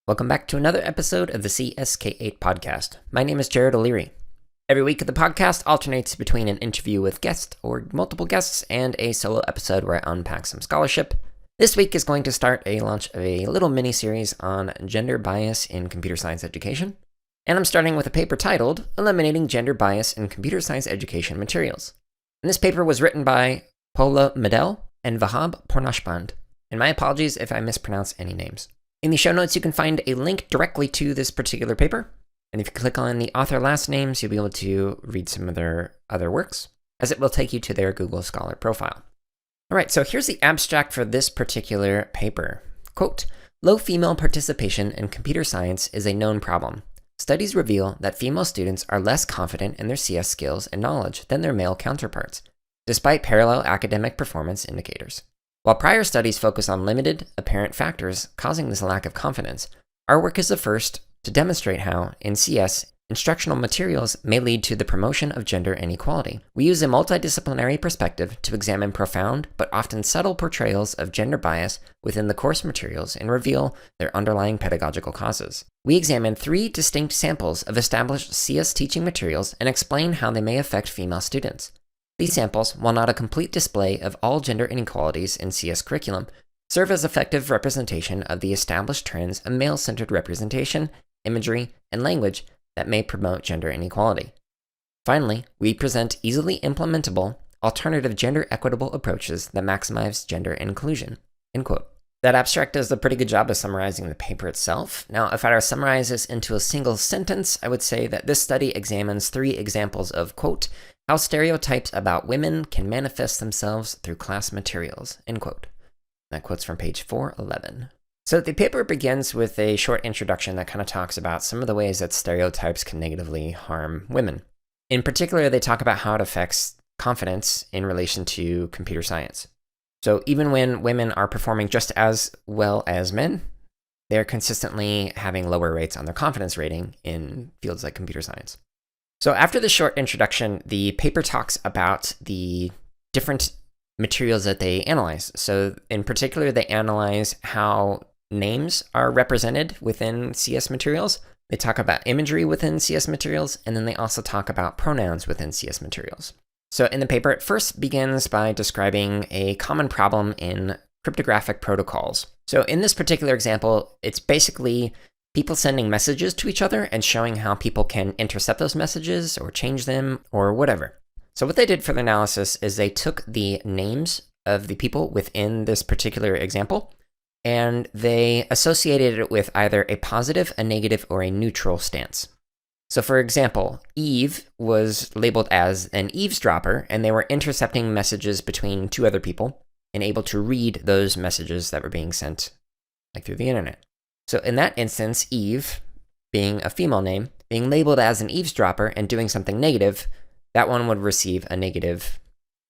Welcome back to another episode of the CSK8 podcast. My name is Jared O'Leary. Every week the podcast alternates between an interview with guests or multiple guests and a solo episode where I unpack some scholarship. This week is going to start a launch of a little mini-series on gender bias in computer science education. And I'm starting with a paper titled Eliminating Gender Bias in Computer Science Education Materials. And this paper was written by Paula Medel and Pournaghshband. And my apologies if I mispronounce any names. In the show notes, you can find a link directly to this particular paper. And if you click on the author last names, you'll be able to read some of their other works, as it will take you to their Google Scholar profile. All right, so here's the abstract for this particular paper. Quote, low female participation in computer science is a known problem. Studies reveal that female students are less confident in their CS skills and knowledge than their male counterparts, despite parallel academic performance indicators. While prior studies focus on limited, apparent factors causing this lack of confidence, our work is the first to demonstrate how, in CS, instructional materials may lead to the promotion of gender inequality. We use a multidisciplinary perspective to examine profound but often subtle portrayals of gender bias within the course materials and reveal their underlying pedagogical causes. We examine 3 distinct samples of established CS teaching materials and explain how they may affect female students. These samples, while not a complete display of all gender inequalities in CS curriculum, serve as effective representation of the established trends of male-centered representation, imagery, and language that may promote gender inequality. Finally, we present easily implementable, alternative gender-equitable approaches that maximize gender inclusion. End quote. That abstract does a pretty good job of summarizing the paper itself. Now, if I were to summarize this into a single sentence, I would say that this study examines 3 examples of, quote, how stereotypes about women can manifest themselves through class materials, end quote. That quote's from page 411. So the paper begins with a short introduction that kind of talks about some of the ways that stereotypes can negatively harm women. In particular, they talk about how it affects confidence in relation to computer science. So even when women are performing just as well as men, they're consistently having lower rates on their confidence rating in fields like computer science. So after the short introduction, the paper talks about the different materials that they analyze. So in particular, they analyze how names are represented within CS materials. They talk about imagery within CS materials, and then they also talk about pronouns within CS materials. So in the paper, it first begins by describing a common problem in cryptographic protocols. So in this particular example, it's basically people sending messages to each other and showing how people can intercept those messages or change them or whatever. So what they did for the analysis is they took the names of the people within this particular example and they associated it with either a positive, a negative, or a neutral stance. So for example, Eve was labeled as an eavesdropper, and they were intercepting messages between 2 other people and able to read those messages that were being sent like through the internet. So in that instance, Eve, being a female name, being labeled as an eavesdropper and doing something negative, that one would receive a negative.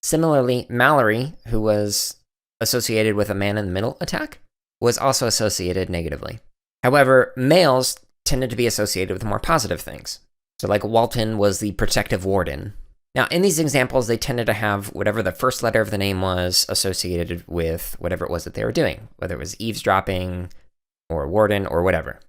Similarly, Mallory, who was associated with a man-in-the-middle attack, was also associated negatively. However, males tended to be associated with more positive things. So like Walton was the protective warden. Now, in these examples, they tended to have whatever the first letter of the name was associated with whatever it was that they were doing, whether it was eavesdropping, or warden, or whatever.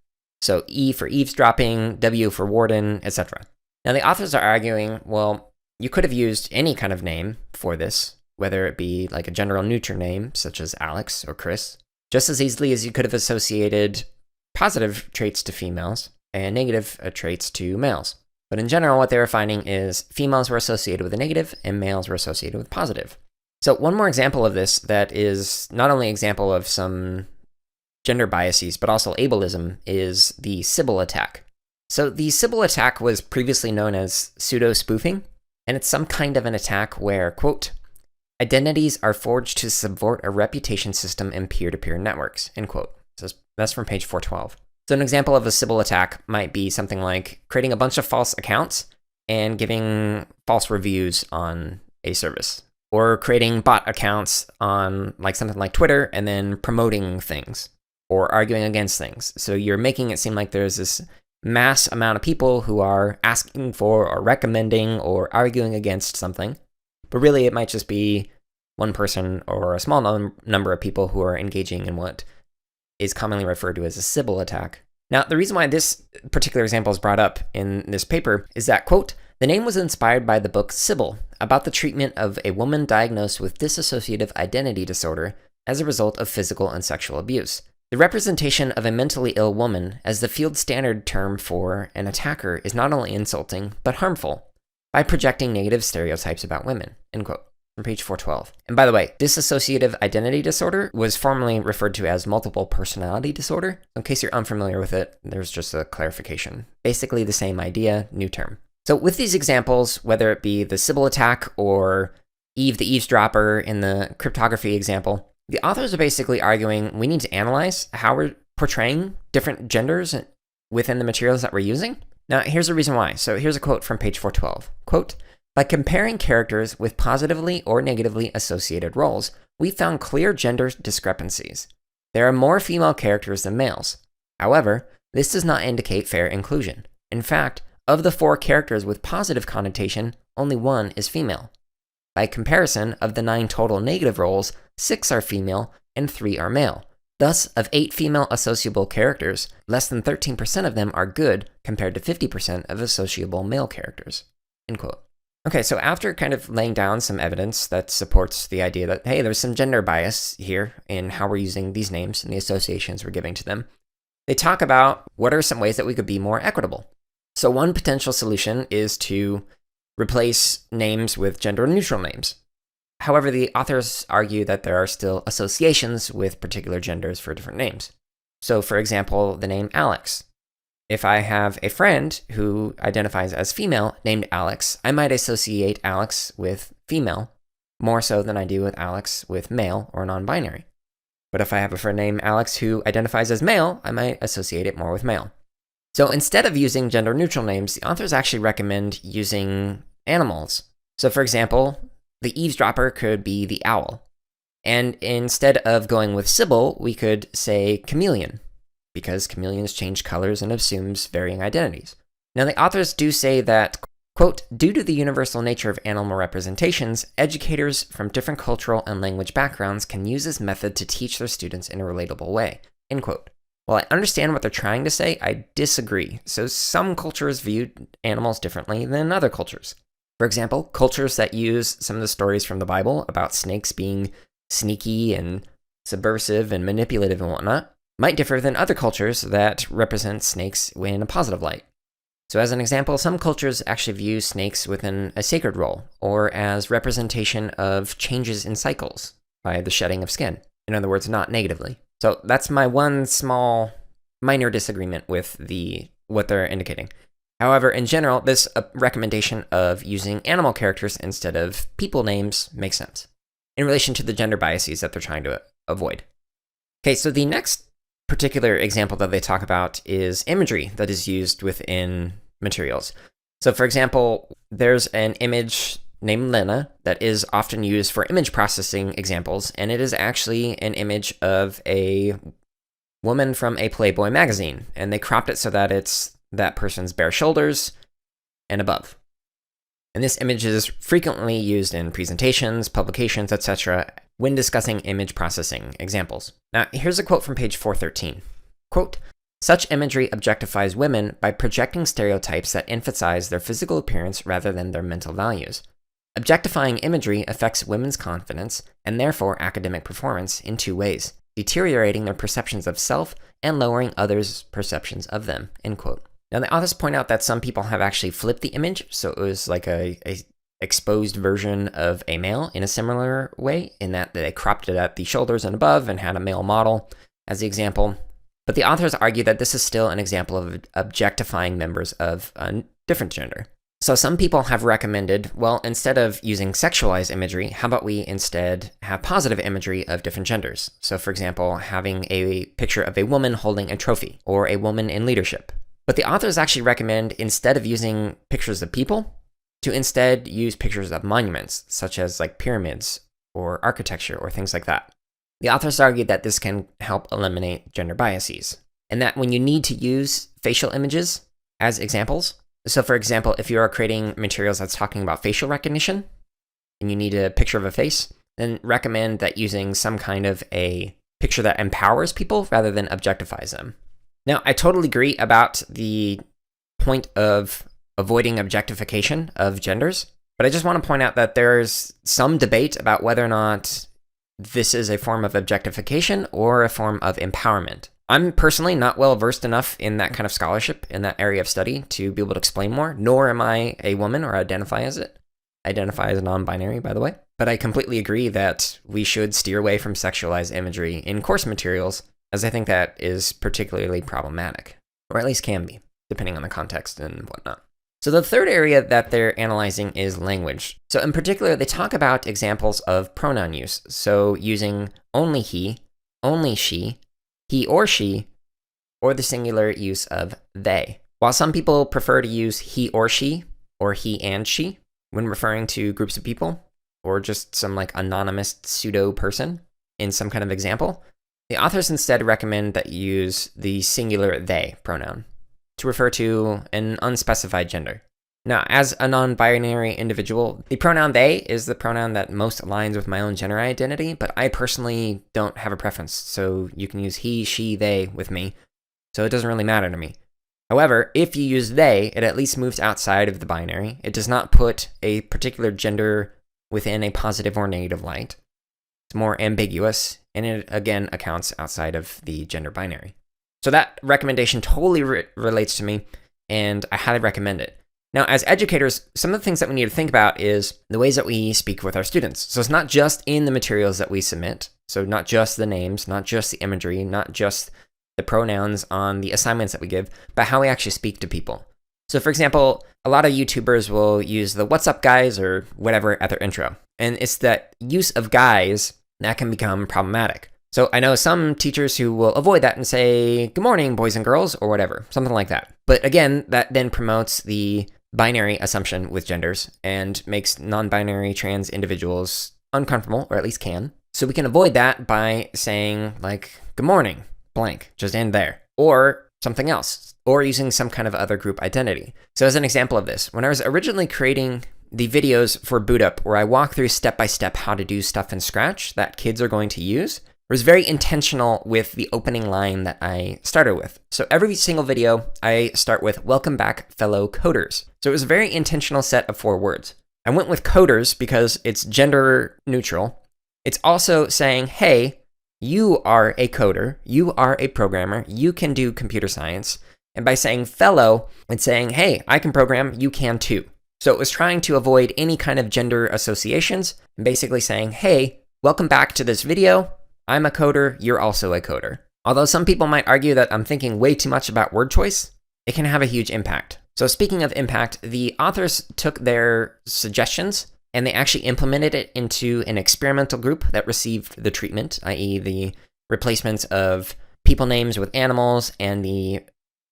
So E for eavesdropping, W for warden, etc. Now the authors are arguing, well, you could have used any kind of name for this, whether it be like a general neutral name, such as Alex or Chris, just as easily as you could have associated positive traits to females and negative traits to males. But in general, what they were finding is females were associated with a negative and males were associated with positive. So one more example of this that is not only an example of some gender biases, but also ableism, is the Sybil attack. So the Sybil attack was previously known as pseudo-spoofing, and it's some kind of an attack where, quote, identities are forged to subvert a reputation system in peer-to-peer networks, end quote. So that's from page 412. So an example of a Sybil attack might be something like creating a bunch of false accounts and giving false reviews on a service, or creating bot accounts on like something like Twitter and then promoting things, or arguing against things. So you're making it seem like there's this mass amount of people who are asking for or recommending or arguing against something, but really it might just be one person or a small number of people who are engaging in what is commonly referred to as a Sybil attack. Now, the reason why this particular example is brought up in this paper is that, quote, the name was inspired by the book Sybil, about the treatment of a woman diagnosed with dissociative identity disorder as a result of physical and sexual abuse. The representation of a mentally ill woman as the field standard term for an attacker is not only insulting, but harmful, by projecting negative stereotypes about women, end quote, from page 412. And by the way, dissociative identity disorder was formerly referred to as multiple personality disorder. In case you're unfamiliar with it, there's just a clarification. Basically the same idea, new term. So with these examples, whether it be the Sybil attack or Eve the eavesdropper in the cryptography example, the authors are basically arguing we need to analyze how we're portraying different genders within the materials that we're using. Now, here's the reason why. So here's a quote from page 412. Quote, by comparing characters with positively or negatively associated roles, we found clear gender discrepancies. There are more female characters than males. However, this does not indicate fair inclusion. In fact, of the 4 characters with positive connotation, only 1 is female. By comparison, of the 9 total negative roles, 6 are female and 3 are male. Thus, of 8 female associable characters, less than 13% of them are good compared to 50% of associable male characters. End quote. Okay, so after kind of laying down some evidence that supports the idea that, hey, there's some gender bias here in how we're using these names and the associations we're giving to them, they talk about what are some ways that we could be more equitable. So one potential solution is to replace names with gender-neutral names. However, the authors argue that there are still associations with particular genders for different names. So, for example, the name Alex. If I have a friend who identifies as female named Alex, I might associate Alex with female more so than I do with Alex with male or non-binary. But if I have a friend named Alex who identifies as male, I might associate it more with male. So instead of using gender-neutral names, the authors actually recommend using animals. So for example, the eavesdropper could be the owl. And instead of going with Sybil, we could say chameleon, because chameleons change colors and assumes varying identities. Now the authors do say that, quote, due to the universal nature of animal representations, educators from different cultural and language backgrounds can use this method to teach their students in a relatable way, end quote. While I understand what they're trying to say, I disagree. So some cultures view animals differently than other cultures. For example, cultures that use some of the stories from the Bible about snakes being sneaky and subversive and manipulative and whatnot might differ than other cultures that represent snakes in a positive light. So as an example, some cultures actually view snakes within a sacred role or as representation of changes in cycles by the shedding of skin. In other words, not negatively. So that's my one small minor disagreement with what they're indicating. However, in general, this recommendation of using animal characters instead of people names makes sense in relation to the gender biases that they're trying to avoid. Okay, so the next particular example that they talk about is imagery that is used within materials. So for example, there's an image named Lena that is often used for image processing examples, and it is actually an image of a woman from a Playboy magazine, and they cropped it so that it's that person's bare shoulders and above. And this image is frequently used in presentations, publications, etc. when discussing image processing examples. Now, here's a quote from page 413. Quote, such imagery objectifies women by projecting stereotypes that emphasize their physical appearance rather than their mental values. Objectifying imagery affects women's confidence and therefore academic performance in 2 ways, deteriorating their perceptions of self and lowering others' perceptions of them, end quote. Now, the authors point out that some people have actually flipped the image, so it was like a exposed version of a male in a similar way, in that they cropped it at the shoulders and above and had a male model as the example. But the authors argue that this is still an example of objectifying members of a different gender. So some people have recommended, well, instead of using sexualized imagery, how about we instead have positive imagery of different genders? So for example, having a picture of a woman holding a trophy, or a woman in leadership. But the authors actually recommend, instead of using pictures of people, to instead use pictures of monuments, such as like pyramids, or architecture, or things like that. The authors argue that this can help eliminate gender biases, and that when you need to use facial images as examples, so for example, if you are creating materials that's talking about facial recognition, and you need a picture of a face, then recommend that using some kind of a picture that empowers people rather than objectifies them. Now, I totally agree about the point of avoiding objectification of genders, but I just want to point out that there's some debate about whether or not this is a form of objectification or a form of empowerment. I'm personally not well versed enough in that kind of scholarship, in that area of study, to be able to explain more, nor am I a woman or identify as it. I identify as non-binary, by the way. But I completely agree that we should steer away from sexualized imagery in course materials, as I think that is particularly problematic, or at least can be, depending on the context and whatnot. So the third area that they're analyzing is language. So in particular, they talk about examples of pronoun use. So using only he, only she, he or she, or the singular use of they. While some people prefer to use he or she, or he and she, when referring to groups of people, or just some like anonymous pseudo person in some kind of example, the authors instead recommend that you use the singular they pronoun to refer to an unspecified gender. Now, as a non-binary individual, the pronoun they is the pronoun that most aligns with my own gender identity, but I personally don't have a preference, so you can use he, she, they with me, so it doesn't really matter to me. However, if you use they, it at least moves outside of the binary. It does not put a particular gender within a positive or negative light. It's more ambiguous, and it again accounts outside of the gender binary. So that recommendation totally relates to me, and I highly recommend it. Now, as educators, some of the things that we need to think about is the ways that we speak with our students. So it's not just in the materials that we submit, so not just the names, not just the imagery, not just the pronouns on the assignments that we give, but how we actually speak to people. So for example, a lot of YouTubers will use the "what's up guys" or whatever at their intro. And it's that use of guys that can become problematic. So I know some teachers who will avoid that and say, "Good morning, boys and girls," or whatever, something like that. But again, that then promotes the binary assumption with genders and makes non-binary trans individuals uncomfortable, or at least can. So we can avoid that by saying like, "Good morning, blank," just end there. Or something else, or using some kind of other group identity. So as an example of this, when I was originally creating the videos for Boot Up, where I walk through step-by-step how to do stuff in Scratch that kids are going to use, was very intentional with the opening line that I started with. So every single video, I start with "Welcome back, fellow coders." So it was a very intentional set of 4 words. I went with coders because it's gender neutral. It's also saying, hey, you are a coder, you are a programmer, you can do computer science. And by saying fellow, it's saying, hey, I can program, you can too. So it was trying to avoid any kind of gender associations, and basically saying, hey, welcome back to this video. I'm a coder, you're also a coder. Although some people might argue that I'm thinking way too much about word choice, it can have a huge impact. So speaking of impact, the authors took their suggestions and they actually implemented it into an experimental group that received the treatment, i.e. the replacements of people names with animals and the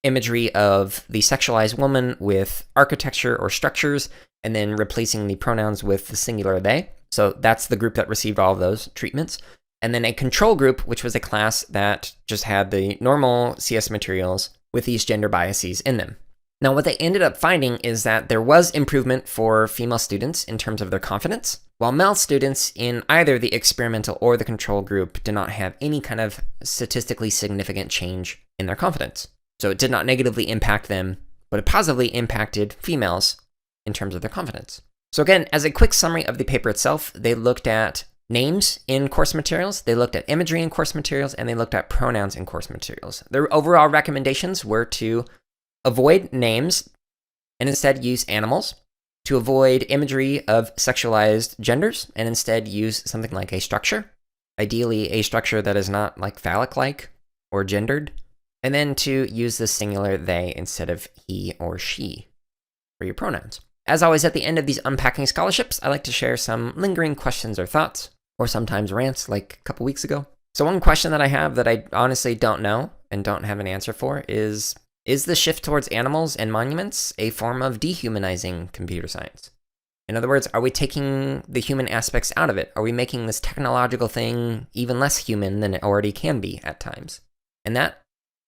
imagery of the sexualized woman with architecture or structures, and then replacing the pronouns with the singular they. So that's the group that received all of those treatments. And then a control group, which was a class that just had the normal CS materials with these gender biases in them. Now, what they ended up finding is that there was improvement for female students in terms of their confidence, while male students in either the experimental or the control group did not have any kind of statistically significant change in their confidence. So it did not negatively impact them, but it positively impacted females in terms of their confidence. So again, as a quick summary of the paper itself, they looked at names in course materials, they looked at imagery in course materials, and they looked at pronouns in course materials. Their overall recommendations were to avoid names and instead use animals, to avoid imagery of sexualized genders and instead use something like a structure, ideally a structure that is not like phallic-like or gendered, and then to use the singular they instead of he or she for your pronouns. As always, at the end of these Unpacking Scholarships, I like to share some lingering questions or thoughts, or sometimes rants like a couple weeks ago. So one question that I have that I honestly don't know and don't have an answer for is the shift towards animals and monuments a form of dehumanizing computer science? In other words, are we taking the human aspects out of it? Are we making this technological thing even less human than it already can be at times? And that,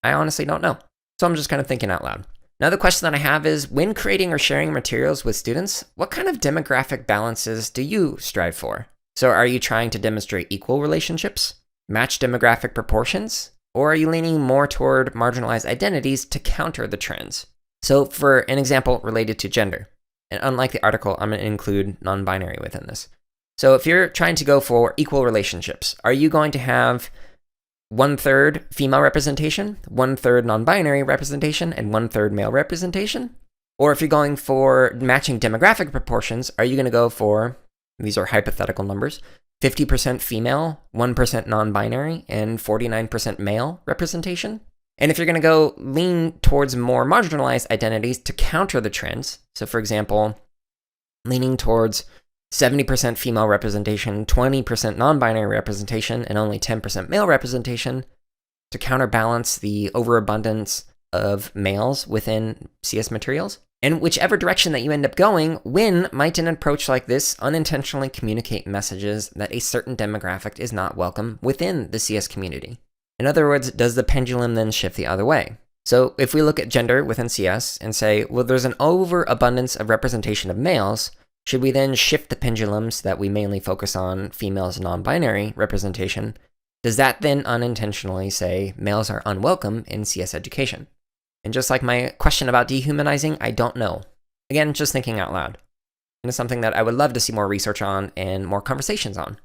I honestly don't know. So I'm just kind of thinking out loud. Another question that I have is, when creating or sharing materials with students, what kind of demographic balances do you strive for? So are you trying to demonstrate equal relationships, match demographic proportions, Or are you leaning more toward marginalized identities to counter the trends? So for an example related to gender, and unlike the article, I'm going to include non-binary within this. So if you're trying to go for equal relationships, are you going to have 1/3 female representation, 1/3 non-binary representation, and 1/3 male representation? Or if you're going for matching demographic proportions, are you going to go for, these are hypothetical numbers, 50% female, 1% non-binary, and 49% male representation? And if you're going to go lean towards more marginalized identities to counter the trends, so for example, leaning towards 70% female representation, 20% non-binary representation, and only 10% male representation to counterbalance the overabundance of males within CS materials. And whichever direction that you end up going, might an approach like this unintentionally communicate messages that a certain demographic is not welcome within the CS community. In other words, does the pendulum then shift the other way? So if we look at gender within CS and say, well, there's an overabundance of representation of males, should we then shift the pendulums that we mainly focus on females' non-binary representation? Does that then unintentionally say males are unwelcome in CS education? And just like my question about dehumanizing, I don't know. Again, just thinking out loud. And it's something that I would love to see more research on and more conversations on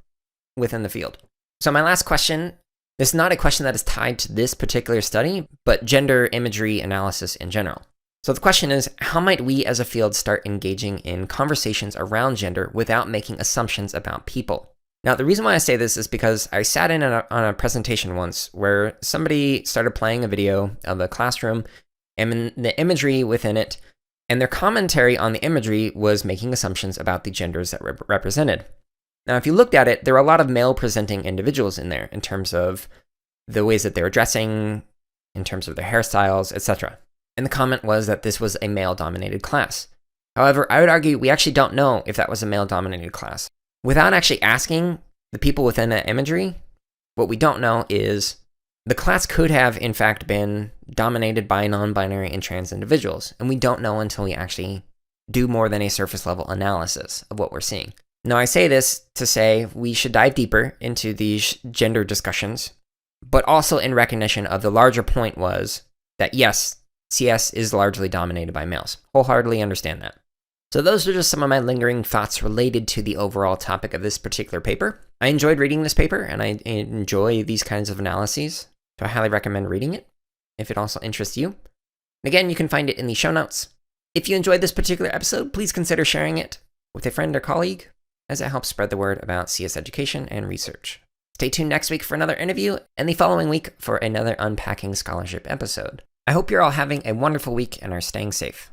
within the field. So my last question, this is not a question that is tied to this particular study, but gender imagery analysis in general. So the question is, how might we as a field start engaging in conversations around gender without making assumptions about people? Now, the reason why I say this is because I sat in on a presentation once where somebody started playing a video of a classroom and the imagery within it, and their commentary on the imagery was making assumptions about the genders that were represented. Now, if you looked at it, there were a lot of male-presenting individuals in there in terms of the ways that they were dressing, in terms of their hairstyles, etc. And the comment was that this was a male-dominated class. However, I would argue we actually don't know if that was a male-dominated class. Without actually asking the people within that imagery, what we don't know is the class could have, in fact, been dominated by non-binary and trans individuals, and we don't know until we actually do more than a surface-level analysis of what we're seeing. Now, I say this to say we should dive deeper into these gender discussions, but also in recognition of the larger point was that, yes, CS is largely dominated by males. Wholeheartedly understand that. So those are just some of my lingering thoughts related to the overall topic of this particular paper. I enjoyed reading this paper, and I enjoy these kinds of analyses, so I highly recommend reading it if it also interests you. Again, you can find it in the show notes. If you enjoyed this particular episode, please consider sharing it with a friend or colleague, as it helps spread the word about CS education and research. Stay tuned next week for another interview, and the following week for another Unpacking Scholarship episode. I hope you're all having a wonderful week and are staying safe.